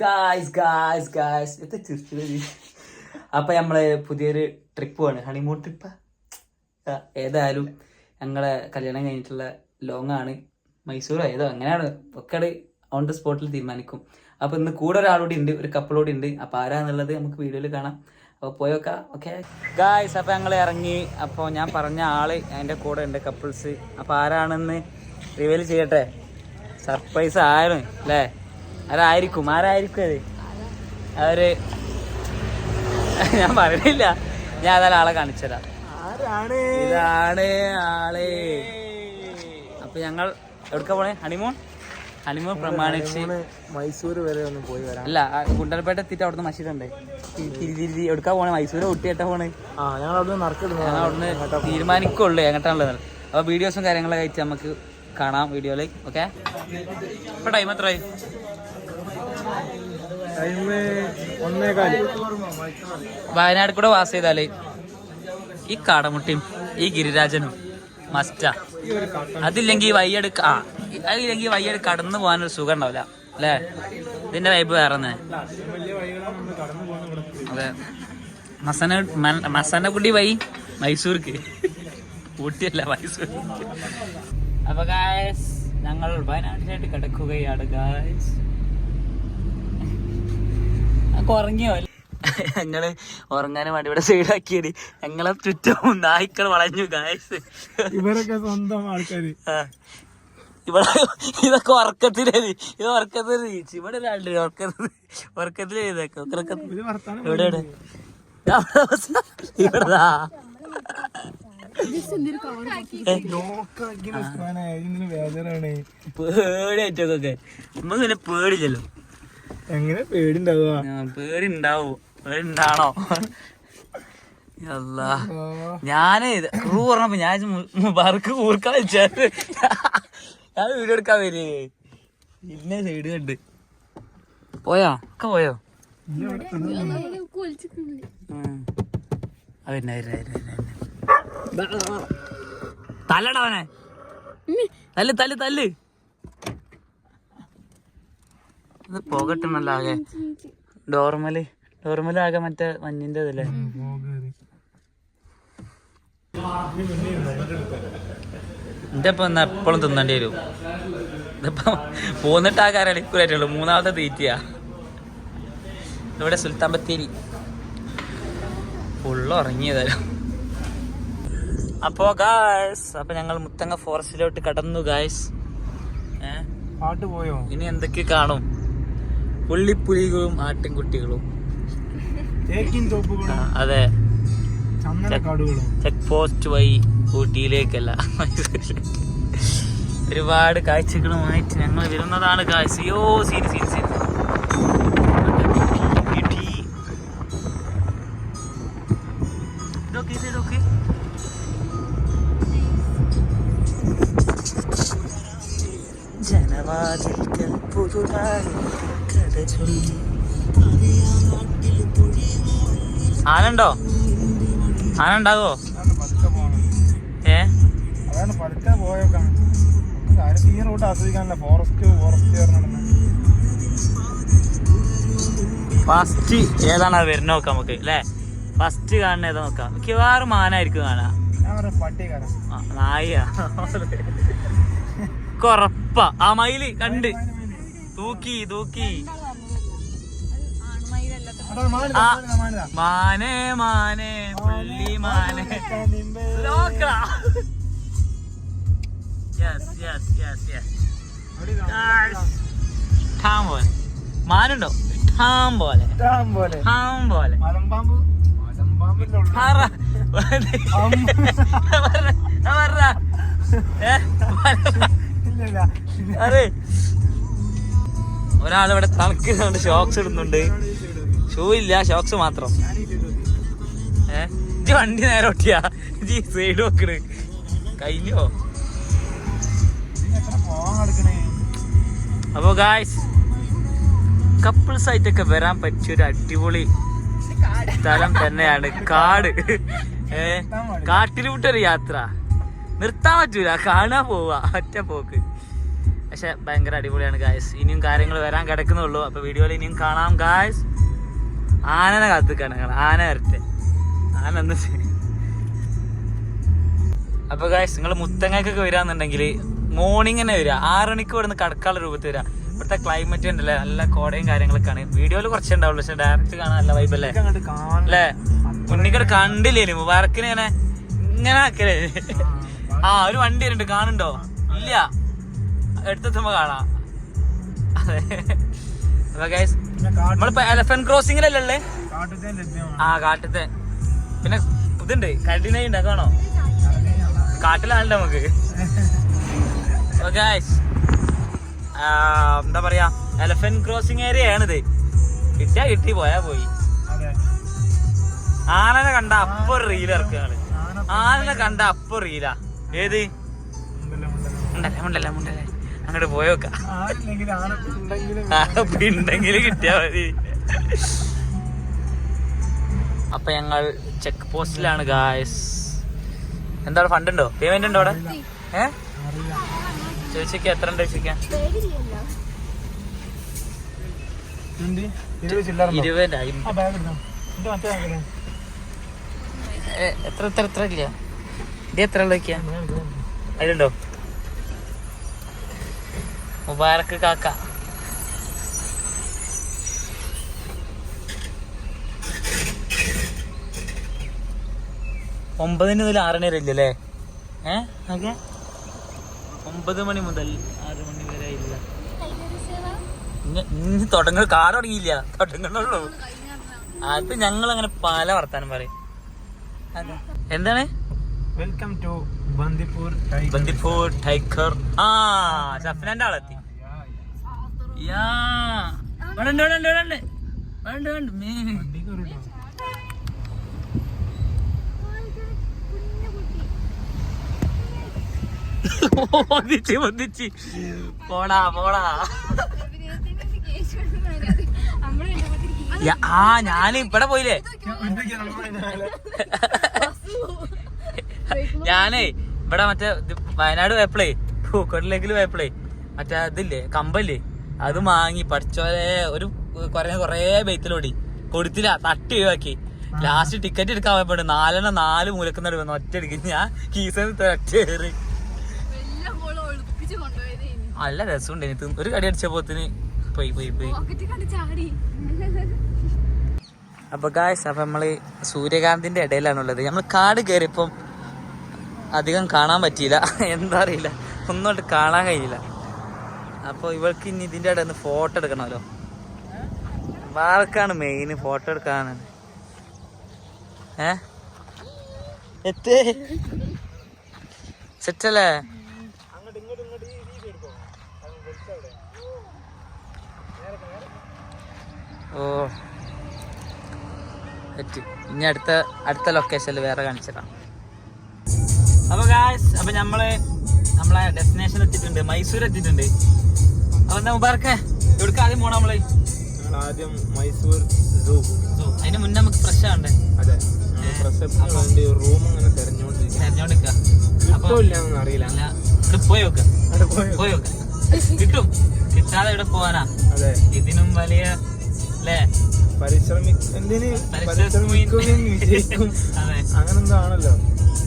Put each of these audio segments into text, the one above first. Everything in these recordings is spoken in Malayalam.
ഗായ്സ് എത്ര ചിരിച്ചത്. അപ്പൊ നമ്മള് പുതിയൊരു ട്രിപ്പ് പോവാണ്, ഹണിമൂൺ ട്രിപ്പ്. ഏതായാലും ഞങ്ങളെ കല്യാണം കഴിഞ്ഞിട്ടുള്ള ലോങ് ആണ്, മൈസൂർ ഏതോ അങ്ങനെയാണ് ഒക്കെ ഓൺ ദ സ്പോട്ടിൽ തീരുമാനിക്കും. അപ്പൊ ഇന്ന് കൂടെ ഒരാളോട് ഉണ്ട്, ഒരു കപ്പിളോട് ഉണ്ട്. അപ്പൊ ആരാന്നുള്ളത് നമുക്ക് വീഡിയോയിൽ കാണാം. അപ്പോൾ പോയോക്കാം. ഓക്കെ ഗായ്സ്, അപ്പൊ ഞങ്ങൾ ഇറങ്ങി. അപ്പോൾ ഞാൻ പറഞ്ഞ ആള് എൻ്റെ കൂടെ ഉണ്ട്, കപ്പിൾസ്. അപ്പൊ ആരാണെന്ന് റിവീൽ ചെയ്യട്ടെ, സർപ്രൈസ് ആയിരുന്നു അല്ലേ? ആരായിരിക്കും അത്? അവര് ഞാൻ പറയണില്ല, ഞാൻ അതായത് ആളെ കാണിച്ചതാ. ഇതാണ് ആള്. അപ്പൊ ഞങ്ങൾ എവിടേക്കാ പോണേ? ഹണിമൂൺ പ്രമാണിച്ച് മൈസൂർ വരെ ഒന്ന് പോയി വരാം. അല്ല, ഗുണ്ടൽപേട്ട എത്തിയിട്ട് അവിടുന്ന് മഷീലുണ്ട്. തിരി എവിടേക്കാ പോണേ? മൈസൂര് ഊട്ടിയായിട്ടാ പോണേ. ഞങ്ങൾ അവിടുന്ന് തീരുമാനിക്കുള്ളൂ എങ്ങോട്ടാണുള്ളത്. അപ്പൊ വീഡിയോസും കാര്യങ്ങളൊക്കെ അയച്ച് നമുക്ക് കാണാം വീഡിയോയില്. ഓക്കെ, ഇപ്പൊ ടൈം എത്രയായി? വയനാട് കൂടെ പാസ് ചെയ്താല് ഈ കാടമുട്ടിയും ഈ ഗിരിരാജനും മസ്റ്റാ. അതില്ലെങ്കിൽ വയ്യെടുക്ക് കടന്നു പോകാനൊരു സുഖം ഉണ്ടാവില്ല അല്ലേ? ഇതിന്റെ വൈബ് വേറെ തന്നെ. അതെ, മസനഗുഡി വഴി മൈസൂർക്ക്, ഊട്ടിയല്ല മൈസൂർ. അപ്പൊ ഗായ്സ്, ഞങ്ങൾ വയനാട്ടിലായിട്ട് കിടക്കുകയാണ് ഗായ്സ്. ഉറങ്ങിയോ? ഞങ്ങള് ഉറങ്ങാനും വേണ്ടി ഇവിടെ സൈഡാക്കിയത്. ഞങ്ങളെ ചുറ്റും നായ്ക്കൾ വളഞ്ഞു ഗായ്സ്. ഇവരൊക്കെ സ്വന്തം ആൾക്കാര്. ഇവിടെ ഇതൊക്കെ ഉറക്കത്തില് ഇവിടെ ഒരാളുണ്ട് ഉറക്കത്തില് ഇതൊക്കെ ഇവിടെ ഇവിടെതാ പേടിയായിട്ടൊക്കെ. നമുക്ക് പിന്നെ പേടില്ലല്ലോ. എങ്ങനെ പേടിണ്ടാവോ? പേടിണ്ടാണോ? അല്ലാ, ഞാന് ക്രൂ പറഞ്ഞപ്പോ ഞാൻ മുബാർക്ക് കൂർക്കാൻ വെച്ചാല് ഞാൻ വീഡിയോ എടുക്കാൻ വരേ. ഇന്നെ സൈഡ് കണ്ട് പോയോ? തല്ലടവനെ, തല്ല് ഇത് പോകട്ടുന്നല്ല. ആകെ ഡോർമലാകെ മറ്റേ മഞ്ഞിന്റെ ഇതല്ലേ. എന്റെ ഇപ്പൊ എപ്പോഴും തിന്നേണ്ടി വരും. ഇതിപ്പോ പോന്നിട്ട് ആ കാര്യം അടിക്കൂലായിട്ടുള്ളൂ. മൂന്നാമത്തെ തീറ്റിയാ ഇവിടെ സുൽത്താൻ ബത്തേരി. ഫുള്ള് ഉറങ്ങിയതായാലും. അപ്പൊ ഞങ്ങൾ മുത്തങ്ങ ഫോറസ്റ്റിലോട്ട് കടന്നു ഗായ്സ്. പാട്ട് പോയോ? ഇനി എന്തൊക്കെ കാണും? പുള്ളിപ്പുലികളും ആട്ടിൻകുട്ടികളും, അതെ, ചെക്ക് പോസ്റ്റ് വഴി ഊട്ടിയിലേക്കല്ല ഒരുപാട് കാഴ്ചകളുമായിട്ട് ഞങ്ങൾ വരുന്നതാണ് ഗായ്സ്. യോ സീരി ഇതൊക്കെ ജനവാതിൽക്കൽ പുതുതായി കഥ ചൊല്ലി. ആനണ്ടോ? ആന ഉണ്ടാവോ? ഫസ്റ്റ് ഏതാണ് വരുന്ന നോക്കാം നമുക്ക് അല്ലേ? ഫസ്റ്റ് കാണുന്ന ഏതാ നോക്കാം. മിക്കവാറും മാനായിരിക്കും കാണാ. നായ കൊറപ്പ. ആ മയില് കണ്ട് തൂക്കി മാനേ പുള്ളി മാനേ. മാനുണ്ടോ? ടാം പോലെ അതെ, ഒരാളിവിടെ തണുക്കുന്നുണ്ട്, ഷോക്സ് ഇടുന്നുണ്ട്. ഷൂ ഇല്ല, ഷോക്സ് മാത്രം. വണ്ടി നേരെ ഒട്ടിയാ സൈഡ് വെക്കണ് കഴിഞ്ഞോ? അപ്പൊ ഗായ്സ്, കപ്പിൾസ് ആയിട്ടൊക്കെ വരാൻ പറ്റിയൊരു അടിപൊളി സ്ഥലം തന്നെയാണ് കാട്. കാട്ടിൽ വിട്ടൊരു യാത്ര നിർത്താൻ പറ്റൂല, കാണാൻ പോവാ ഒറ്റ പോക്ക്. പക്ഷെ ഭയങ്കര അടിപൊളിയാണ് ഗായ്സ്. ഇനിയും കാര്യങ്ങൾ വരാൻ കിടക്കുന്നുള്ളൂ. അപ്പോൾ വീഡിയോയിൽ ഇനിയും കാണാം ഗായ്സ്. ആനനെ കാത്തിക്കാണ് ഞങ്ങൾ. ആന വരട്ടെ. ആന ഒന്ന് അപ്പോൾ ഗായ്സ് നിങ്ങൾ മുത്തങ്ങക്കൊക്കെ വരാന്നുണ്ടെങ്കിൽ മോർണിംഗ് തന്നെ വരിക. 6 മണിക്ക് ഇവിടുന്ന് കടക്കാനുള്ള രൂപത്തിൽ വരിക. ഇവിടുത്തെ ക്ലൈമറ്റ് ഉണ്ടല്ലേ, നല്ല കോടയും കാര്യങ്ങളൊക്കെയാണ്. വീഡിയോയിൽ കുറച്ചേ ഉണ്ടാവുള്ളൂ, പക്ഷെ ഡയറക്റ്റ് കാണാൻ നല്ല വൈബല്ലേ അല്ലേ. മുന്നിക്കടെ കണ്ടില്ലേ മുബാറക്കിനെ ഇങ്ങനെ ആക്കലേ. ഒരു വണ്ടി വരുന്നുണ്ട്, കാണുന്നുണ്ടോ? ഇല്ല, എടുത്തെത്തുമ്പോ കാണാം. അതെ. അപ്പൊ ഗൈസ് നമ്മളിപ്പോ എലഫന്റ് ക്രോസിങ്ങിലല്ലേ? കാട്ടത്തെ. പിന്നെ ഇതുണ്ട്, കടിനൈ ഉണ്ട്, കാണോ? കാട്ടിലാണല്ലോ നമുക്ക്. ഗൈസ് എന്താ പറയാ, എലഫന്റ് ക്രോസിംഗ് ഏരിയ ആണിത്. കിട്ടിയാ കിട്ടി, പോയാ പോയി. ആനനെ കണ്ട അപ്പൊ റീൽ ഇറക്കുകയാണ്. ആനനെ കണ്ട അപ്പൊ റീലാ. ഏത് മുണ്ടല്ലേ അങ്ങോട്ട് പോയോക്കാം. ഉണ്ടെങ്കിൽ കിട്ടിയാ മതി. അപ്പൊ ഞങ്ങൾ ചെക്ക് പോസ്റ്റിലാണ് ഗായ്സ്. എന്താണ് ഫണ്ട് ഉണ്ടോ, പേയ്മെന്റ് ഉണ്ടോ അവിടെ? ചോദിച്ചേക്കാ എത്ര ഉണ്ട് ചോദിക്കാൻ? 20 എത്ര ഇല്ല. ഇത് എത്ര ഉള്ളൊക്കെയാ അതിലുണ്ടോ? മുബാറക്ക് കാക്ക. ഒമ്പതിന് മുതൽ 6 മണി വരെ ഇല്ലല്ലേ? ഓക്കെ, 9 മണി മുതൽ 6 മണി വരെ ഇല്ല. ഇനി തുടങ്ങ കാട് തുടങ്ങിയില്ല, തുടങ്ങണുള്ളൂ. അത് ഞങ്ങൾ അങ്ങനെ പല വർത്താനം പറയും. എന്താണ്? Welcome to Bandipur tiger. ഷഫ്നാന്റെ ആളെത്തി. ഒന്നിച്ച് പോടാ. ഞാന് ഇവിടെ പോയില്ലേ, ഞാനേ ഇവിടെ മറ്റേ വയനാട് പോയപ്പോഴേ, പൂക്കോട്ടിലേക്കിൽ പോയപ്പോഴേ മറ്റേ ഇതില്ലേ കമ്പല്ലേ, അത് വാങ്ങി പഠിച്ചോലെ ഒരു കൊറേ ബൈത്തിലോടി കൊടുത്തില്ല, തട്ടി ഒഴിവാക്കി. ലാസ്റ്റ് ടിക്കറ്റ് എടുക്കാൻ പോയപ്പോണ്ട് 4 മൂലക്കുന്ന വന്നു ഒറ്റയടിക്ക്. ഞാൻ കീസന്ന് ഒറ്റയേറി. നല്ല രസമുണ്ട്. ഒരു കടി അടിച്ചപ്പോത്തിന് പോയി. അപ്പൊ ഗായ്സ്, അപ്പൊ നമ്മള് സൂര്യകാന്തിന്റെ ഇടയിലാണുള്ളത്. നമ്മൾ കാട് കയറിയപ്പം അധികം കാണാൻ പറ്റിയില്ല, എന്താ അറിയില്ല, ഒന്നുകൊണ്ട് കാണാൻ കഴിയില്ല. അപ്പൊ ഇവൾക്ക് ഇനി ഇതിന്റെ ഇടയിൽ നിന്ന് ഫോട്ടോ എടുക്കണമല്ലോ. വാർക്കാണ് മെയിൻ, ഫോട്ടോ എടുക്കാനാണ്. സെറ്റല്ലേ? ഓ സെറ്റ്. ഇനി അടുത്ത ലൊക്കേഷനിൽ വേറെ കാണിച്ചിട്ടാ. അപ്പൊ ഗായ്സ്, അപ്പൊ നമ്മളെ ഡെസ്റ്റിനേഷൻ എത്തിയിട്ടുണ്ട്, മൈസൂർ എത്തിയിട്ടുണ്ട്. അപ്പൊ എന്താ മുബാറക്കെ, എവിടേക്ക് ആദ്യം പോണം നമ്മള്? ആദ്യം മൈസൂർ സൂ. അതിന് മുന്നേ നമുക്ക് ഫ്രഷ് ആവണ്ടേ? അതെ, റൂം ഇങ്ങനെ തെരഞ്ഞോണ്ടിരിക്കുക. അപ്പൊ അറിയില്ല, പോയി നോക്ക കിട്ടും. കിട്ടാതെ ഇവിടെ പോവാനാ? അതെ, ഇതിനും വലിയ അല്ലേ അങ്ങനെന്താണല്ലോ.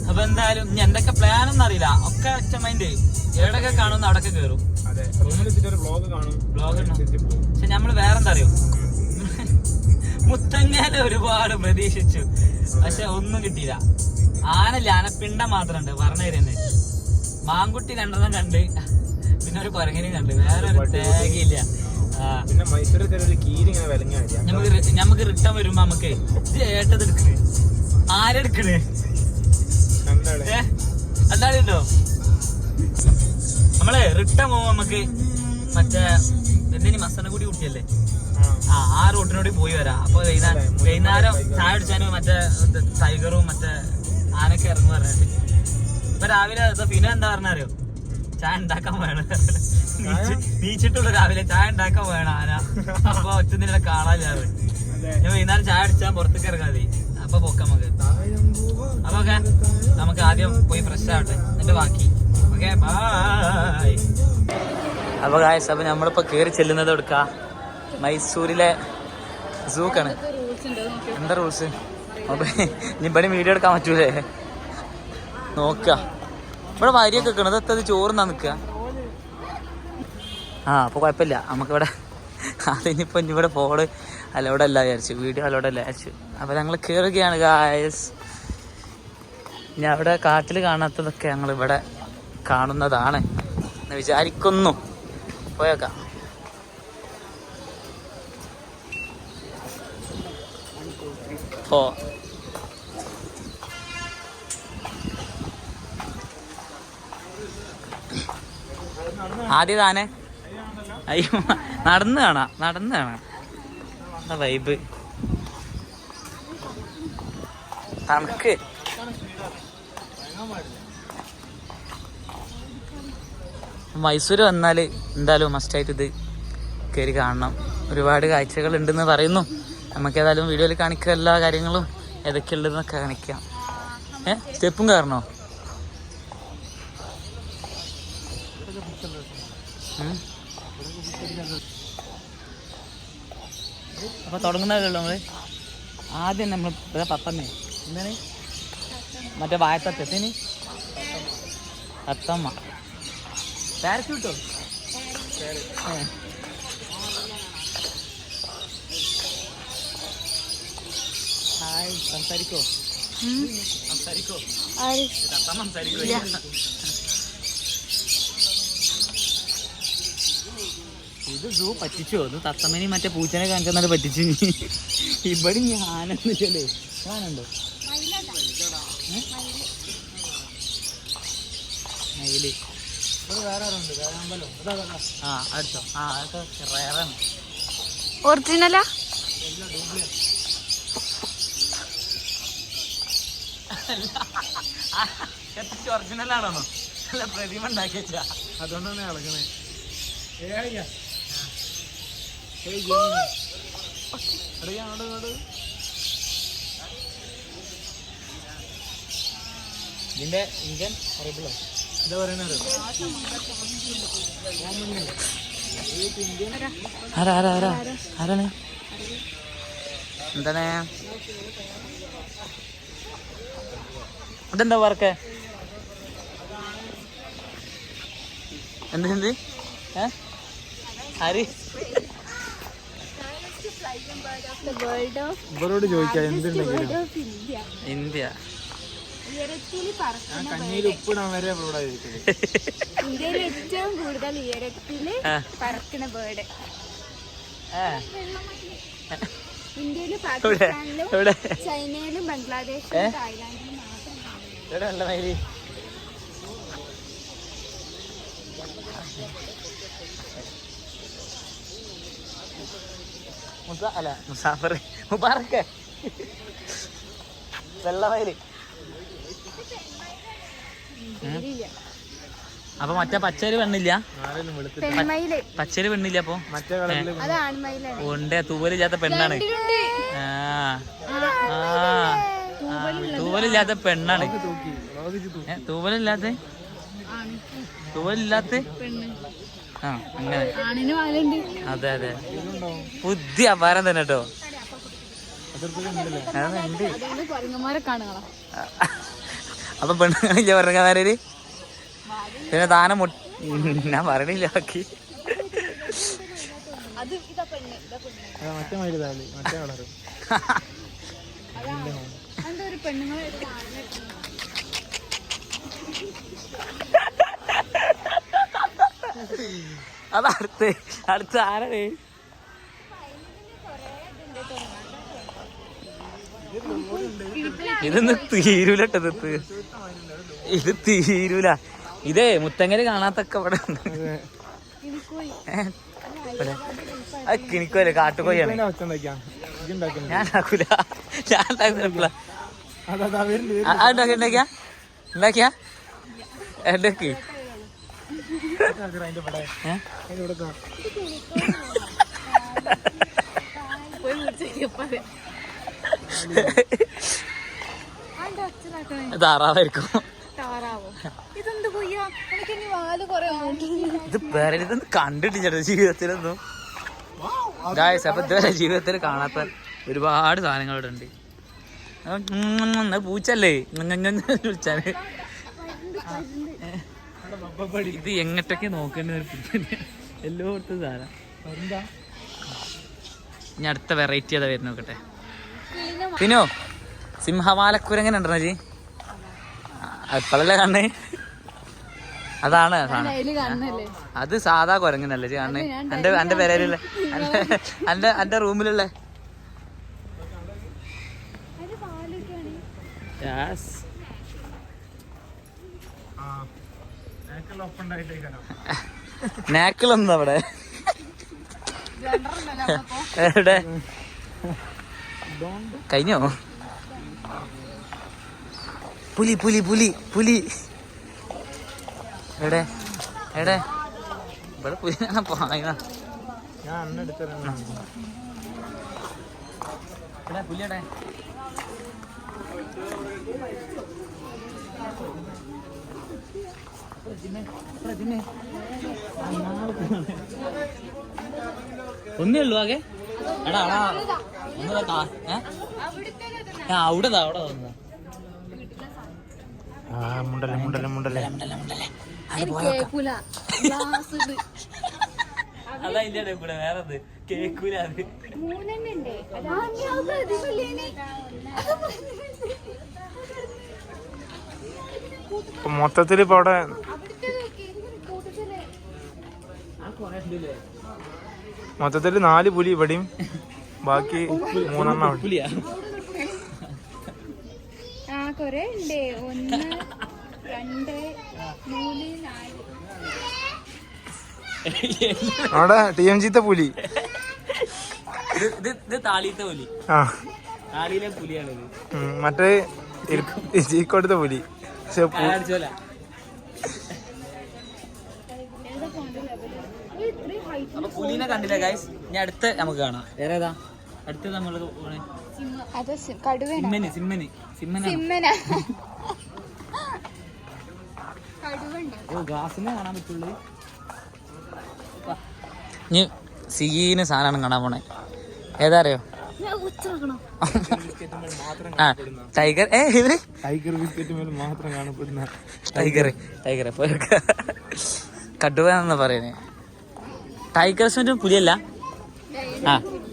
അപ്പൊ എന്തായാലും ഇനി എന്തൊക്കെ പ്ലാൻ ഒന്നും അറിയില്ല, ഒക്കെ ഒറ്റ മൈൻഡ്. എവിടെയൊക്കെ കാണുന്ന അവിടെയൊക്കെ കേറും. പക്ഷെ നമ്മള് വേറെന്താ അറിയോ, മുത്തങ്ങാനെ ഒരുപാട് പ്രതീക്ഷിച്ചു, പക്ഷെ ഒന്നും കിട്ടിയില്ല. ആനപ്പിണ്ടം മാത്രമുണ്ട്. പറഞ്ഞു തരുന്നത് മാങ്കുട്ടി 2 കണ്ട്, പിന്നെ ഒരു കുരങ്ങനെയും കണ്ട്, വേറെ ഒരു തേകയില്ല. പിന്നെ മൈസൂരത്തെ ഒരു കീരി ഇങ്ങനെ വിലങ്ങാ. നമുക്ക് റിട്ടേൺ വരുമ്പോ നമുക്ക് ഏട്ടത് എടുക്കണേ, ആരെടുക്കണേ അല്ലാണ്ടോ? നമ്മള് റിട്ടേൺ പോകുമ്പോ നമുക്ക് മറ്റേ എന്തിനു മസനഗുടി കുട്ടിയല്ലേ, ആ റൂട്ടിനോട് പോയി വരാം. അപ്പൊ വൈകുന്നേരം ചായ അടിച്ചാനും മറ്റേ ടൈഗറും മറ്റേ ആനൊക്കെ ഇറങ്ങും പറഞ്ഞിട്ട്. ഇപ്പൊ രാവിലെ പിന്നെ എന്താ പറഞ്ഞാരോ, ചായ ഉണ്ടാക്കാൻ വേണം. നീച്ചിട്ടുള്ള രാവിലെ ചായ ഉണ്ടാക്കാൻ വേണം ആന. അപ്പൊ ഒറ്റ കാണാനില്ലാതെ ഞാൻ വൈകുന്നേരം ചായ അടിച്ചാൽ പുറത്തേക്ക് ഇറങ്ങാതെ. അപ്പൊ പൊക്ക നമുക്ക്. അപ്പൊ ഓക്കെ, നമുക്ക് ആദ്യം പോയി ഫ്രഷ് ആവട്ടെ, എന്നിട്ട് ബാക്കി. Okay, by. അപ്പോൾ ഗായ്സ്, അപ്പോൾ നമ്മളിപ്പോൾ കയറി ചെല്ലുന്നത് എടുക്ക മൈസൂരിലെ സൂക്കാണ്. എന്താ റൂൾസ്? അപ്പോൾ ഇനി ഇവിടെ വീഡിയോ എടുക്കാൻ പറ്റൂലേ? നോക്കുക, ഇവിടെ വരിയൊക്കെ വെക്കണത് എത്തത് ചോറുന്നാ നിൽക്കുക. അപ്പോൾ കുഴപ്പമില്ല, നമുക്കിവിടെ അതിനിപ്പോൾ ഇനി ഇവിടെ ഫോണ് അലോടെ അല്ല വിചാരിച്ചു, വീഡിയോ അലോടെ അല്ല വിചാരിച്ചു. അപ്പോൾ ഞങ്ങൾ കയറുകയാണ് ഗായ്സ്. ഇനി അവിടെ കാട്ടിൽ കാണാത്തതൊക്കെ ഞങ്ങളിവിടെ കാണുന്നതാണ് എന്ന് വിചാരിക്കുന്നു. പോയേക്കാം. ആദ്യം താനെ അയ്യോ നടന്ന് കാണാം വൈബ്. തണുക്ക്. മൈസൂർ വന്നാൽ എന്തായാലും മസ്റ്റായിട്ട് ഇത് കയറി കാണണം. ഒരുപാട് കാഴ്ചകൾ ഉണ്ടെന്ന് പറയുന്നു. നമുക്കേതായാലും വീഡിയോയിൽ കാണിക്കുക എല്ലാ കാര്യങ്ങളും ഏതൊക്കെ ഉള്ളതെന്നൊക്കെ കാണിക്കാം. സ്റ്റെപ്പും കയറണോ? അപ്പോൾ തുടങ്ങുന്നതല്ലോ നമ്മൾ. ആദ്യം നമ്മൾ പത്തമ്മ എന്താണ് മറ്റേ വായത്തത്തിന് തത്തമ്മ പാരച്യൂട്ടോ. ഹായ്, സംസാരിക്കോ? തത്തമ്മ സംസാരിക്കോ? ഇത് സൂ പറ്റിച്ചോ? ഇത് തത്തമ്മനി മറ്റേ പൂച്ചനെ കാണിച്ചെന്നാല് പറ്റിച്ചു. ഇവിടെ ഞാനെന്നില്ലല്ലേ ഞാനുണ്ടോ? മയില് വേറെ ആരുണ്ട്? വേറെ അമ്പലം അടുത്തോ? അതൊക്കെ റയറാണ്. ഒറിജിനലാ? ഒറിജിനലാണോ? അല്ല, പ്രതിമ ഉണ്ടാക്കി വെച്ചാ, അതുകൊണ്ടാണ് ഇളകണേ. ഇതിന്റെ ഇന്ത്യൻ അറിയില്ലോ എന്താ പറയണ? ആരാണ്? എന്താണ് ഇതെന്താ വർക്ക്? എന്ത് ഹരി ഇവരോട് ചോദിക്കാം എന്തുണ്ടെങ്കിലും. ഇന്ത്യ കഞ്ഞിയിൽ ഉപ്പിടാൻ വരെ ഇന്ത്യയിൽ ഏറ്റവും കൂടുതൽ ഉയരത്തില് പറക്കുന്ന ബേർഡ്. ഇന്ത്യയില്, പാകിസ്ഥാനിലും, ചൈനയിലും, ബംഗ്ലാദേശിലും, തായ്ലാൻഡിലും മാത്രം. മുസാഫർ മുബാറക്ക് വെള്ളമയില്. അപ്പൊ മറ്റേ പച്ചരി പെണ്ണില്ല? പച്ചരി പെണ്ണില്ല. അപ്പൊ ഉണ്ട്, തൂവലില്ലാത്ത പെണ്ണാണ്. തൂവലില്ലാത്ത പെണ്ണാണ്. തൂവലില്ലാത്ത അങ്ങനെ. അതെ ബുദ്ധി അപാരം തന്നെ കേട്ടോ. അപ്പൊ പെണ്ണുങ്ങളില്ല പറഞ്ഞാര്? പിന്നെ താനം ഞാൻ പറയണില്ല ബാക്കി. അത് അടുത്ത ആരാണ്? ഇതൊന്നും തീരൂലട്ടോ. ഇത് തീരൂല. ഇതേ മുത്തങ്ങല് കാണാത്തൊക്കെ ഇവിടെ ഉണ്ട്. കിണിക്കോല്ലേ, കാട്ടുകോയാണ്. ഞാൻ ഉണ്ടാക്കൂല. ഉണ്ടാക്കിയ ഉണ്ടാക്കി താറാവായിരിക്കും. ഇതെന്ത് കൊയ്യാ? എനിക്ക് വാല് കൊറേ ഇത് വേറെ ഇതൊന്നും കണ്ടിട്ടില്ല ജീവിതത്തിലൊന്നും. ഗായ്സ്, അപ്പൊ ഇതുവരെ ജീവിതത്തിൽ കാണാത്ത ഒരുപാട് സാധനങ്ങൾ ഇവിടെ ഉണ്ട്. പൂച്ചല്ലേ വിളിച്ചാല് ഇത് എങ്ങോട്ടൊക്കെ നോക്കേണ്ട എല്ലായിടത്തും സാധനം. ഇനി അടുത്ത വെറൈറ്റി അതാ വരുന്ന നോക്കട്ടെ. പിന്നോ സിംഹവാലക്കുരങ്ങനെ ഉണ്ടോ ജി? ഇപ്പോഴല്ലേ കണ്ണേ? അതാണ് അത് സാധാ കുരങ്ങനല്ലേ ജി കാണേ? എന്റെ പെരയിലുള്ള എന്റെ റൂമിലുള്ള നാക്കിളെന്താ അവിടെ? എവിടെ കഴിഞ്ഞോ? പുലി പുലി പുലി പുലി എവിടെ എവിടെ? ഇവിടെ പുലി പായുന്ന പുലിയുടെ ഒന്നേ ഉള്ളൂ ആകെ. എടാ എടാ ഒന്നതാ അവിടെ മുണ്ടല്ലേ മുണ്ടല്ലേ മുണ്ടല്ലേ അതാ ഇതിന്റെ കൂടെ വേറെത് കേക്കൂല. മൊത്തത്തില് ഇപ്പൊ അവിടെ മൊത്തത്തില് 4 പുലി ഇവിടെയും ബാക്കി 3 പുലിയാ. കൊറേ ഉണ്ട്. 1 2 3 4 അവിടെ TMG പുലി. ഇത് താളിയത്തെ പുലി. താളിയിലെ പുലിയാണിത്. മറ്റേ ചീക്കോട്ടത്തെ പുലി. അപ്പൊ പുലിനെ കണ്ടില്ല ഗൈസ്. ഇനി അടുത്ത നമുക്ക് കാണാം. വേറെ ഏതാ അടുത്തത്? നമ്മള് സിമ്മന്. ഗ്ലാസിനെ കാണാൻ പറ്റുള്ളൂ. ഇനി സീന് സാധനമാണ് കാണാൻ പോണേ. ഏതാ അറിയോ? ടൈഗർ. ടൈഗർ ബിസ്ക്കറ്റ് മേലെ മാത്രം കാണപ്പെടുന്ന ടൈഗർ കടുവ പറയുന്നേ. ടൈഗർ പുലിയല്ല.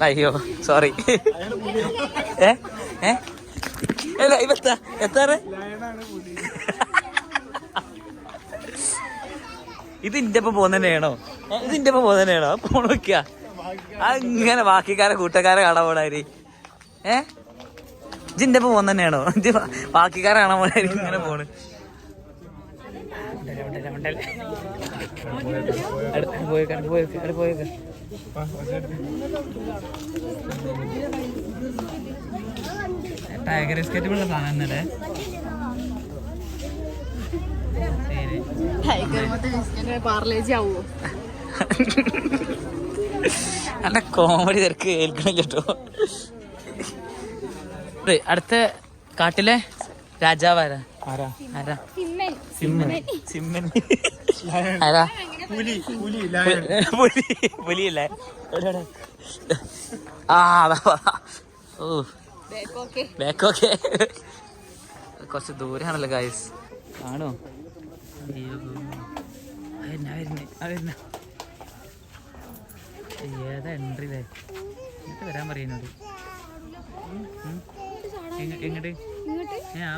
അയ്യോ സോറി. എത്താറ് ഇതിന്റെ ഒപ്പം പോകുന്നതന്നെയാണോ? പോണ നോക്കിയ അങ്ങനെ ബാക്കിക്കാരെ കൂട്ടക്കാരെ കാണാൻ പോണാരി. ഇതിന്റെ ഒപ്പം പോകുന്നതന്നെയാണോ? ബാക്കിക്കാരെ കാണാൻ പോണാരി ഇങ്ങനെ പോണ്. ടൈഗർ ബിസ്ക്കറ്റ് ഉള്ള സാധനം തന്നെ. അല്ല കോമഡി തിരക്ക് കേൾക്കണം കേട്ടോ. അടുത്ത കാട്ടിലെ രാജാവാരാ? പുലിയല്ലേ? ബാക്കൊക്കെ കുറച്ച് ദൂരാണല്ലോ ഗായ്സ്. കാണോ? ഏതാ എൻട്രിയില്ലേ? എന്നിട്ട് വരാൻ പറയുന്നത് എങ്ങോട്ട്?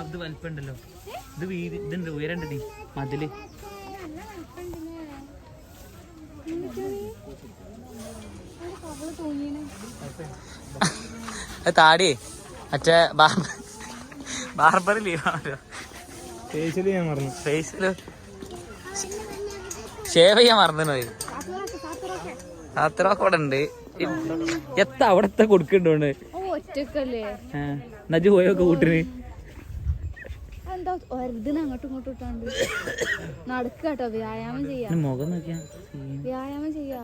ഇത് വലിപ്പുണ്ടല്ലോ. ഇത് വീതി ഇതുണ്ട്, ഉയരണ്ടടി മതില്. താടിയേ മറ്റേ ബാർബർ ലീവാണല്ലോ. ഫേസില് ഷേവ് ചെയ്യാൻ മറന്നു. അത്രയൊക്കെ അവിടെ ഉണ്ട്. എത്ര അവിടത്തെ കൊടുക്കണ്ടോണ്ട് നജു പോയൊക്കെ കൂട്ടിന് അങ്ങോട്ടും ഇങ്ങോട്ടും ഇട്ടാണ്ട് നടക്കാട്ടോ. വ്യായാമം ചെയ്യാം. മുഖം നോക്കിയാ വ്യായാമം ചെയ്യാ.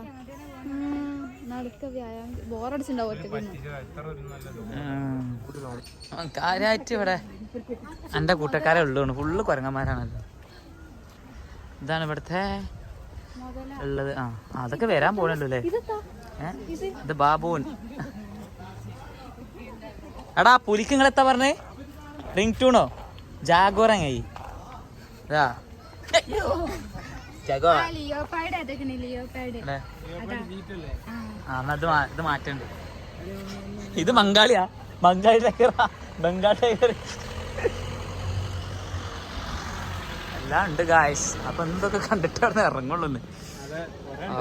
നടക്ക വ്യായാമം. ബോറടിച്ചിണ്ടാവും ഒറ്റക്ക്. കാര്യായിട്ട് ഇവിടെ എന്റെ കൂട്ടക്കാരെ ഉള്ളു. ഫുള്ള് കുരങ്ങന്മാരാണല്ലോ. ഇതാണ് ഇവിടുത്തെ ഉള്ളത്. ആ അതൊക്കെ വരാൻ പോണല്ലോ അല്ലേ? ഇത് ബാബൂൻ. എടാ പുലിക്ക് നിങ്ങൾ എത്താ പറഞ്ഞേ? റിംഗ് ടൂണോ ജാഗോറങ്ങായി ഇത് മാറ്റണ്ട്. ഇത് ബംഗാളിയാ, ബംഗാളി ടൈഗർ, ബംഗാളി ടൈഗർ എല്ലാം ഉണ്ട് ഗായ്സ്. അപ്പൊ എന്തൊക്കെ കണ്ടിട്ടാണ് ഇറങ്ങുള്ളൂ.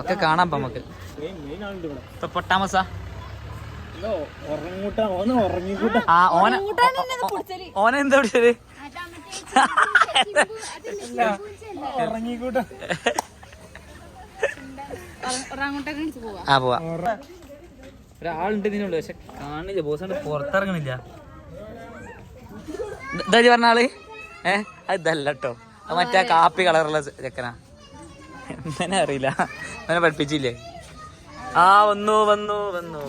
ഒക്കെ കാണാം നമുക്ക്. പൊട്ടാമസാ ആ ഓനെ എന്താ പിടിച്ചത്? ആ പോവാ. ഒരാളുണ്ട് ഇതിനുള്ളു, പക്ഷെ കാണില്ല. ബോസ് പുറത്തിറങ്ങണില്ല. എന്താ പറഞ്ഞ ആള്? അതല്ല കേട്ടോ, അത് മറ്റേ കാപ്പി കളറുള്ള ചെക്കനാ. എന്നെ അറിയില്ല, അങ്ങനെ പഠിപ്പിച്ചില്ലേ? ആ വന്നു വന്നു വന്നു.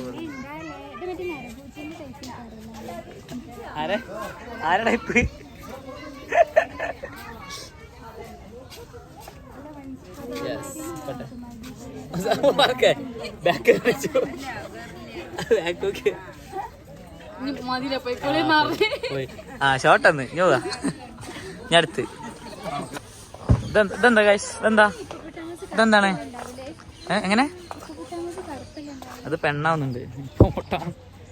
ആരടാ ഇപ്പ്? ആ ഷോട്ടെന്ന് ഞാൻ അടുത്ത്. ഇതെന്താ ഗൈസ്? ഇതെന്താണ്? എങ്ങനെ? അത് പെണ്ണാവുന്നുണ്ട്.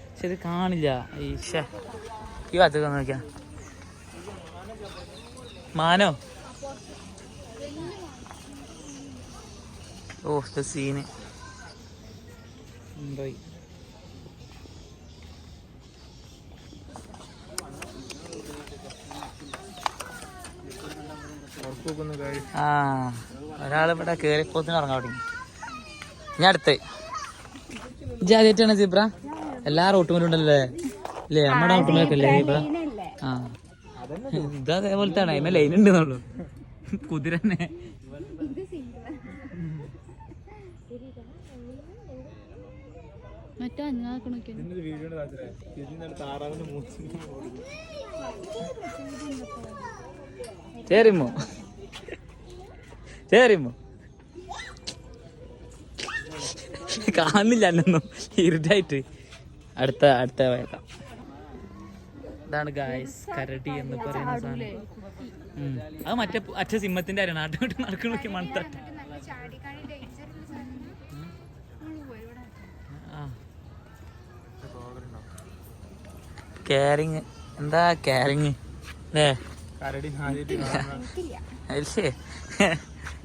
പക്ഷെ ഇത് കാണില്ല. ഈ ഭാഗത്തേക്ക് നോക്കിയാ മാനോ. ഓ സീന് ആ ഒരാളിവിടെ കേറിപ്പോത്തിന് ഇറങ്ങാൻ തുടങ്ങി. ഞാൻ അടുത്ത് ആദ്യമായിട്ടാണ് സീബ്ര. എല്ലാ റൂട്ടും ഉണ്ടല്ലേ അല്ലേ? നമ്മുടെ റൂട്ടുമൊക്കെ അല്ലേ സീബ്ര? ആ ഇത് അതേപോലത്തെ ആണ്. അതിന് ലൈൻ ഉണ്ടെന്നുള്ളു. കുതിര തന്നെ. ചേരിമോ ചേരിമോ കാണുന്നില്ല എന്നൊന്നും ഇരുട്ടായിട്ട്. അടുത്ത വേക്കാം. ഇതാണ് ഗായ്സ് കരടി എന്ന് പറയുന്ന സാധനം. അത് മറ്റേ സിംഹത്തിന്റെ ആരാണ് നാട്ടുകാട്ട് നടക്കണോക്കി മണത്തട്ട്. കാരിങ് എന്താ കാരിങ് അല്ലേ? അല്ലേ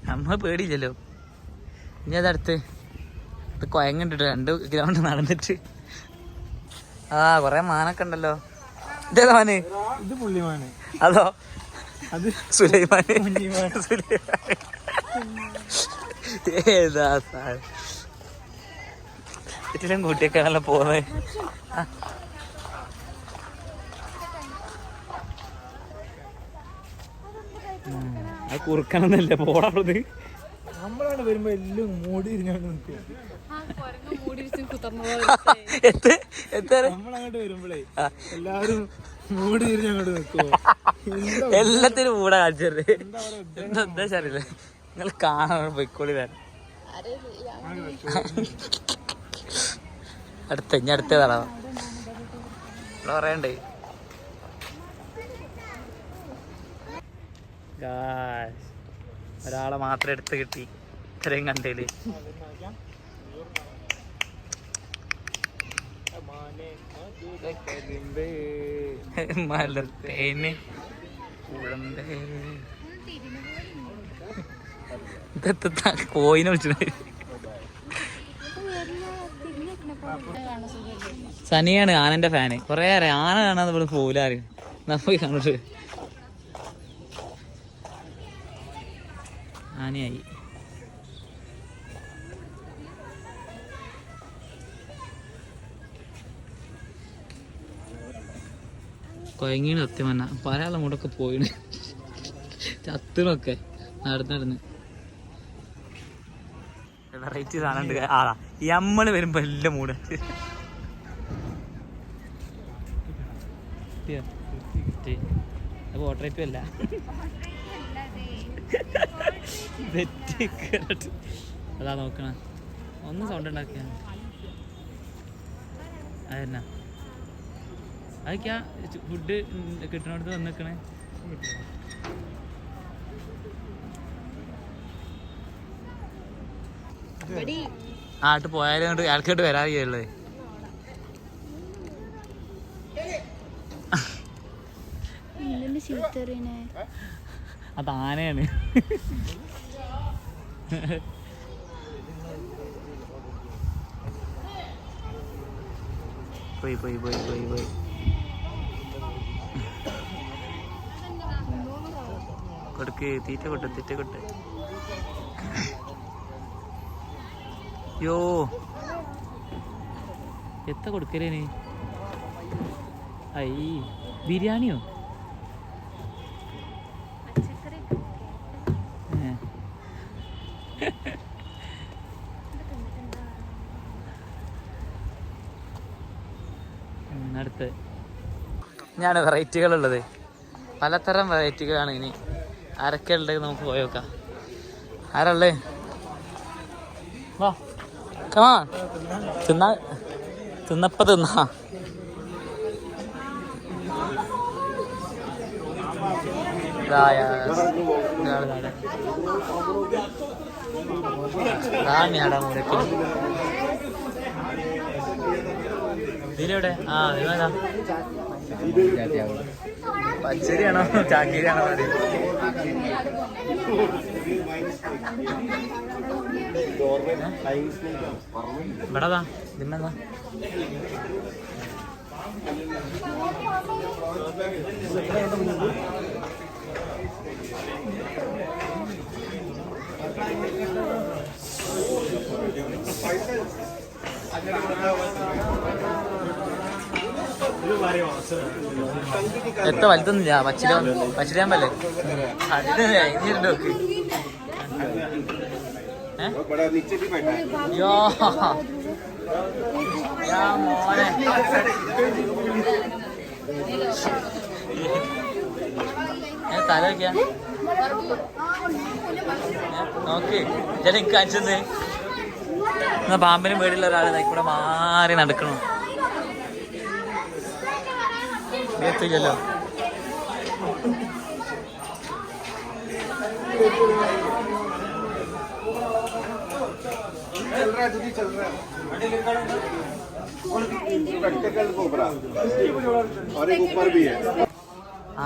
നമ്മ പേടിയില്ലല്ലോ. ഇനി അതടുത്ത് ഇത് കൊയങ്ങണ്ടിട്ട് 2 കിലോമീറ്റർ നടന്നിട്ട്. ആ കൊറേ മാനൊക്കെ ഉണ്ടല്ലോ. ഇതേതാ മാന്? ഇത് പുള്ളിമാന്. അതോ അത് സുലൈമാന്. ഏതാ ഇതിലും കൂട്ടിയൊക്കെ നല്ല പോകുന്നത്. അത് കുറുക്കണമെന്നല്ലേ പോടാറുള്ളത്. നമ്മളവിടെ വരുമ്പോ എല്ലാം മൂടി തിരിഞ്ഞോണ്ട് നിൽക്കും. നമ്മളങ്ങോട്ട് വരുമ്പോഴേ എല്ലാവരും മൂടി തിരിഞ്ഞങ്ങോട്ട് നിൽക്കുവോ? എല്ലാത്തിനും മൂടാ കാണിച്ചത്. എന്താ ശരിയല്ലേ? നിങ്ങൾ കാണാൻ പോയിക്കോളി. അടുത്തതാണ് പറയണ്ടേ. ഒരാളെ മാത്രം എടുത്ത് കിട്ടി ഇത്രയും കണ്ടേല്. മലർത്തേന് കോയിനെ വിളിച്ചു. സനിയാണ് ആനന്റെ ഫാന്. കൊറേ അറിയാം ആന കാണാതെ ഇവിടെ പോലാറ്. പോയി കണ്ടിട്ട് ആനയായി. കൊയങ്ങീണ് സത്യം പറഞ്ഞ. പല ആളും കൂടെ ഒക്കെ പോയിണ് ചത്തിനൊക്കെ നടന്ന്. വെറൈറ്റി സാധനം ഉണ്ട്. ആളാ നമ്മള് വരുമ്പോ എല്ലാം മൂട്. വോട്ടറേറ്റും അല്ല അതാ നോക്കണ ഒന്ന് സൗണ്ട് ഉണ്ടാക്കിയ അതെന്നാ അതൊക്കെയാ ഫുഡ് കിട്ടണോടത്ത് വന്നിക്കണേ. ആട്ട് പോയാലും കൊണ്ട് ആൾക്കാട്ട് വരാറിയുള്ളത്. അത് ആനയാണ്. പോയി പോയി പോയി പോയി പോയി കൊടുക്ക് തീറ്റ കൊട്ട് തീറ്റ കൊട്ട്. യോ എത്ര കൊടുക്കലേന്? ഐ ബിരിയാണിയോ? അടുത്ത് ഞാൻ വെറൈറ്റികളുള്ളത് പലതരം വെറൈറ്റികളാണ്. ഇനി ആരൊക്കെ ഉള്ളത് നമുക്ക് പോയി നോക്കാം. ആരല്ലേ? വാ കമാ തിന്നാ തിന്നപ്പ തിന്നാ. ഇതിലെവിടെ? ആ ഇതിലേതാ? പച്ചരിയാണോ ചാക്കിരിയാണോ? ഇവിടെതാ ഇതിനെന്താ? എത്ര വലുതൊന്നുമില്ല. പച്ചിരിയാമ്പല്ലേ അതിന് നോക്ക്. യോ മോനെ തല വയ്ക്കാ നോക്ക്. ഞാൻ എനിക്ക് കാണിച്ചെന്ന് എന്നാ പാമ്പിന് പേടിയുള്ള ഒരാളെ കൂടെ മാറി നടക്കണോ? എത്തില്ലല്ലോ.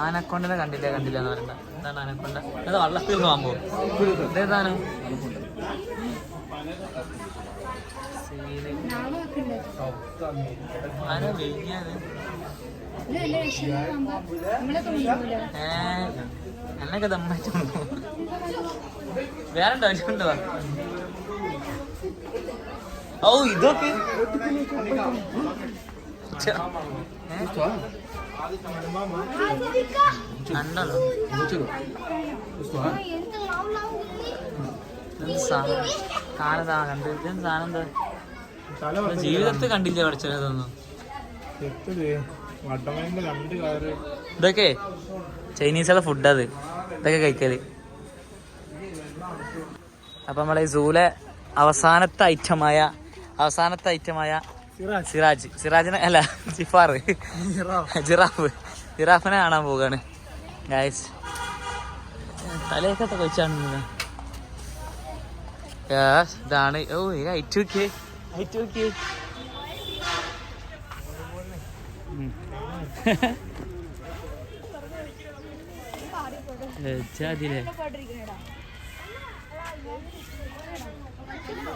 ആനക്കൊണ്ടനെ കണ്ടില്ല എന്ന് പറയണ്ട. എന്താണ് ആനക്കൊണ്ട? അത് വള്ളത്തിൽ പാമ്പോ? ഇതേതാണ്? ആന വെയിഞ്ഞത് എന്നൊക്കെ തമ്മിച്ചു. വേറെ ഉണ്ടോ? ഓ ഇതൊക്കെ കണ്ടല്ലോ. കാണതാ കണ്ട് സാധനം എന്താ? ജീവിതത്തിൽ കണ്ടില്ല പഠിച്ചതൊന്നും. ഇതൊക്കെ ചൈനീസുള്ള ഫുഡ്. അത് ഇതൊക്കെ കഴിക്കല്. അപ്പൊ നമ്മളെ സൂലെ അവസാനത്തെ ഐറ്റമായ സിറാജിനെ അല്ല ജിറാഫിനെ കാണാൻ പോവുകയാണ് ഗൈസ്. തലയൊക്കെ കൊച്ചാണ്. ഇതാണ്. ഓ ഹൈറ്റ് നോക്കിയേ.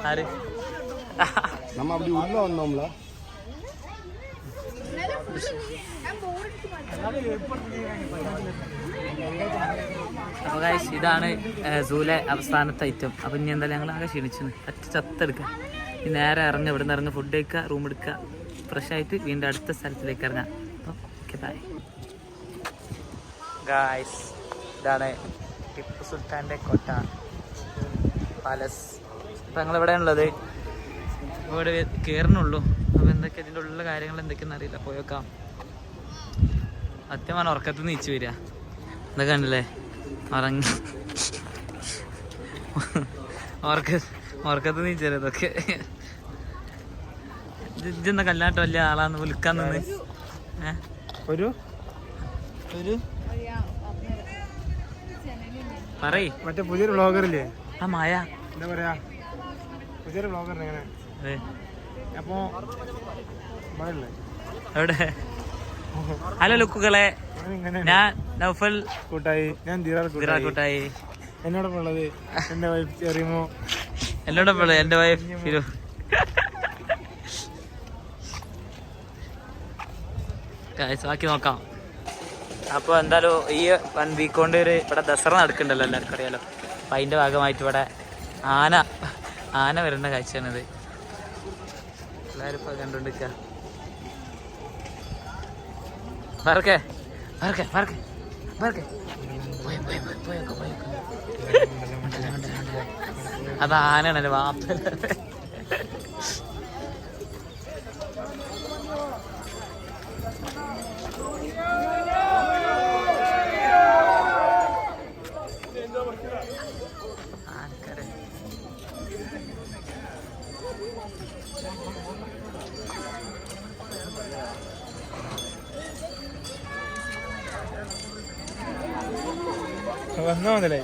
ആര് நம்ம அப்படி உள்ள வந்தோம்ல. അപ്പൊ ഗൈസ് ഇതാണ് സൂലെ അവസാനത്തെ ഐറ്റം. അപ്പൊ ഇനി എന്തായാലും ഞങ്ങൾ ആകെ ക്ഷീണിച്ചു. ചത്തെടുക്കാം. ഇനി നേരെ ഇറങ്ങുക. ഇവിടെ നിന്ന് ഇറങ്ങുക, ഫുഡ് കഴിക്കുക, റൂം എടുക്കുക, ഫ്രഷ് ആയിട്ട് വീണ്ടും അടുത്ത സ്ഥലത്തിലേക്ക് ഇറങ്ങാം. അപ്പോൾ ഓക്കെ ബൈ ഗൈസ്. ഇതാണ് ടിപ്പു സുൽത്താൻ്റെ കോട്ട പാലസ്. അപ്പം ഞങ്ങളിവിടെയാണുള്ളത്. ഇവിടെ കയറണുള്ളൂ. അപ്പോൾ എന്തൊക്കെ ഇതിൻ്റെ ഉള്ള കാര്യങ്ങൾ എന്തൊക്കെയാണെന്ന് അറിയില്ല. പോയേക്കാം. സത്യമാണ് ഉറക്കത്തിൽ നിന്ന് നീച്ചു വരിക. എന്തൊക്കെ ഉണ്ടല്ലേ ഉറങ്ങി. ഓർക്കത്ത് നീച്ചതൊക്കെ ഇജ്ജെന്ന കല്ലാട്ടോ വലിയ ആളാന്ന് വിളിക്കാൻ നിന്ന് ഒരു പറയ് മറ്റേ പുതിയൊരു വ്ളോഗറില്ലേ ആ മായ എന്താ പറയാ പുതിയൊരു വ്ളോഗർ എങ്ങനെ അപ്പോ എവിടെ ഹലോ ലുക്കുകളെ ഞാൻ നൗഫൽ കൂട്ടായി ഞാൻ കൂട്ടായി എന്നോടൊപ്പം ഉള്ളത് എന്റെ വൈഫ് ചെറിയമോ എന്നോടൊപ്പം ഉള്ളത് എന്റെ വൈഫ് ഫിരു ബാക്കി നോക്കാം. അപ്പോൾ എന്തായാലും ഈ 1 വീക്ക് കൊണ്ട് ഇവിടെ ദസറ നടക്കുന്നുണ്ടല്ലോ, എല്ലാവർക്കും അറിയാലോ. അപ്പം അതിൻ്റെ ഭാഗമായിട്ട് ഇവിടെ ആന വരുന്ന കാഴ്ചയാണിത്. എല്ലാവരും ഇപ്പോൾ കണ്ടുകൊണ്ടിരിക്കുക. അത് ആനയാണല്ലോ വാപ്പ. അതെ,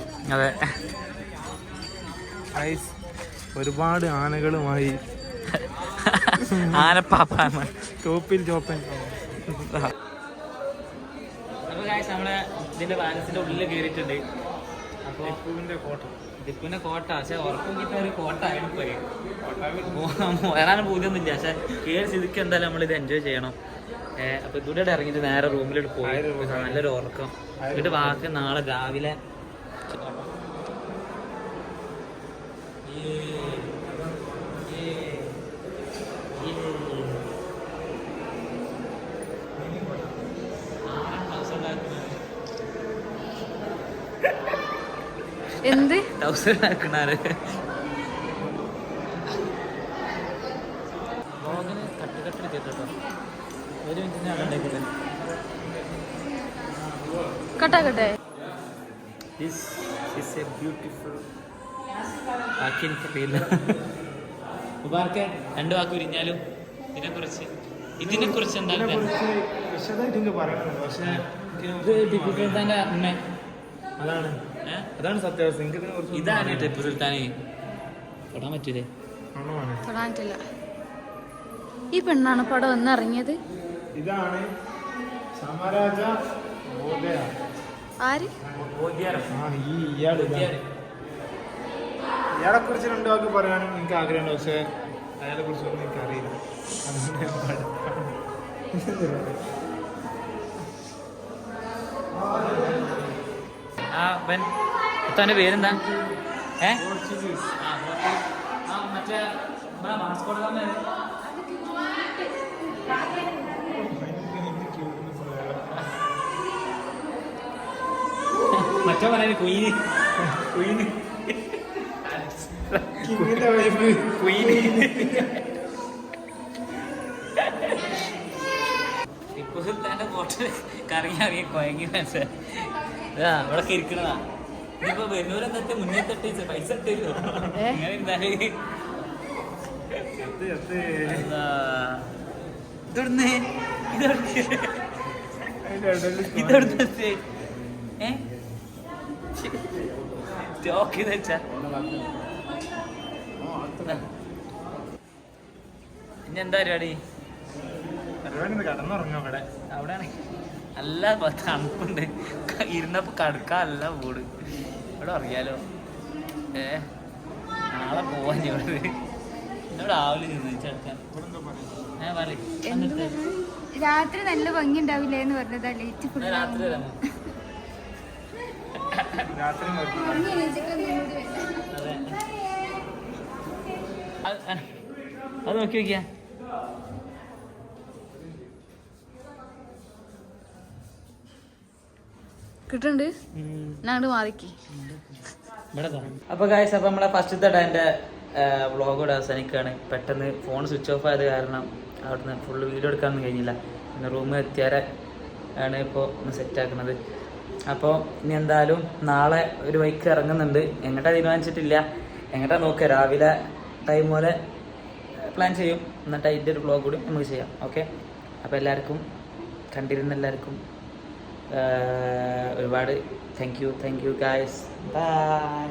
ഒരുപാട് ആനകളുമായി ആനപ്പാപ്പാൻ ടോപ്പിൽ ചോപ്പൻ. അപ്പോൾ ഗായ്സ് നമ്മളെ ഇതിന്റെ വാനസിന്റെ ഉള്ളിൽ കയറിയിട്ടുണ്ട്. അപ്പോൾ ടിപ്പുവിന്റെ കോട്ട, പക്ഷെ ഉറക്കം കിട്ടാൻ ഒരു കോട്ട ആയിട്ട് പോയി വരാനും പൂജയൊന്നുമില്ല. പക്ഷെ കയറി സ്ഥിതിക്ക് എന്തായാലും നമ്മളിത് എൻജോയ് ചെയ്യണം. അപ്പോൾ ഇതിലൂടെ ഇറങ്ങിയിട്ട് നേരെ റൂമിലോട്ട് പോയി നല്ലൊരു ഉറക്കം. എന്നിട്ട് ബാക്കി നാളെ രാവിലെ എന്ത് ടൗസർ ആക്കണാറ് കട്ടെടുത്തിട്ടോ. 1 മിനിറ്റിന് അവിടെ ഉണ്ടാക്കിയത് കട്ടാക്കട്ടെ. ബാക്കി എനിക്കറിയില്ല. ഉപാർക്കെ 2 വാക്ക് ഉരിഞ്ഞാലും ഇതിനെക്കുറിച്ച് എന്താണ് ടിപ്പു സുൽത്താന്റെ അമ്മ? അതാണ് സത്യാവസ്ഥ. ഇതാണ് ടിപ്പു സുൽത്താന് തൊടാൻ പറ്റൂലേ? തൊടാൻ പറ്റില്ല. ഈ പെണ്ണാണ് പടം വന്നിറങ്ങിയത്. ഇതാണ് സമരാജ ആര്? ഇയാളെ കുറിച്ച് 2 വാക്ക് പറയാനും എനിക്ക് ആഗ്രഹമുണ്ട്. പക്ഷെ അയാളെ കുറിച്ചൊന്നും എനിക്ക് അറിയില്ല. തന്റെ പേരെന്താ? മറ്റേ മറ്റോ പറയാൻ കുയിന് ടിപ്പു സുൽത്താന്റെ കോട്ട കറങ്ങി കൊയങ്ങി മനസ്സിലായി. ഇവിടെ ഇരിക്കണതാ. ഇനിയിപ്പോ വരുന്നവരെന്തൊക്കെ മുന്നേ തട്ടി പൈസ ഇട്ടില്ലോ ഇങ്ങനെ ഇരുന്നാല് ഇനി എന്താ പരിപാടി? കടന്നുറങ്ങും അവിടെ. അവിടെയാണ് നല്ല തണുപ്പുണ്ട്. ഇരുന്നപ്പോ കടുക്കാല്ല വീട്. ഇവിടെ അറിയാലോ. നാളെ പോവാൻ ഇവിടെ എന്നോട് രാവിലെ നിർദ്ദേശിച്ചെടുക്കാൻ. രാത്രി നല്ല ഭംഗി ഉണ്ടാവില്ലേ എന്ന് പറഞ്ഞതാ. രാത്രി വരാമോ? അത് നോക്കി നോക്കിയാ കിട്ടുന്നുണ്ട്. ഞങ്ങട് മാറിക്ക്. അപ്പോൾ ഗായ്സ്, അപ്പോൾ നമ്മളെ ഫസ്റ്റത്തെ ഡേൻ്റെ വ്ളോഗ് ഇവിടെ അവസാനിക്കുകയാണ്. പെട്ടെന്ന് ഫോൺ സ്വിച്ച് ഓഫ് ആയത് കാരണം അവിടുന്ന് ഫുള്ള് വീഡിയോ എടുക്കാനൊന്നും കഴിഞ്ഞില്ല. പിന്നെ റൂമിൽ എത്തിയാരെ ആണ് ഇപ്പോൾ ഒന്ന് സെറ്റാക്കുന്നത്. അപ്പോൾ ഇനി എന്തായാലും നാളെ ഒരു ബൈക്ക് ഇറങ്ങുന്നുണ്ട്. എങ്ങോട്ടാ തീരുമാനിച്ചിട്ടില്ല, എങ്ങോട്ടാ നോക്കുക. രാവിലെ ടൈം പോലെ പ്ലാൻ ചെയ്യും. എന്നിട്ട് അതിൻ്റെ ഒരു വ്ളോഗ് കൂടി നമുക്ക് ചെയ്യാം. ഓക്കെ, അപ്പോൾ എല്ലാവർക്കും കണ്ടിരുന്ന എല്ലാവർക്കും ഒരുപാട് താങ്ക് യു ഗായ്സ്. ബൈ.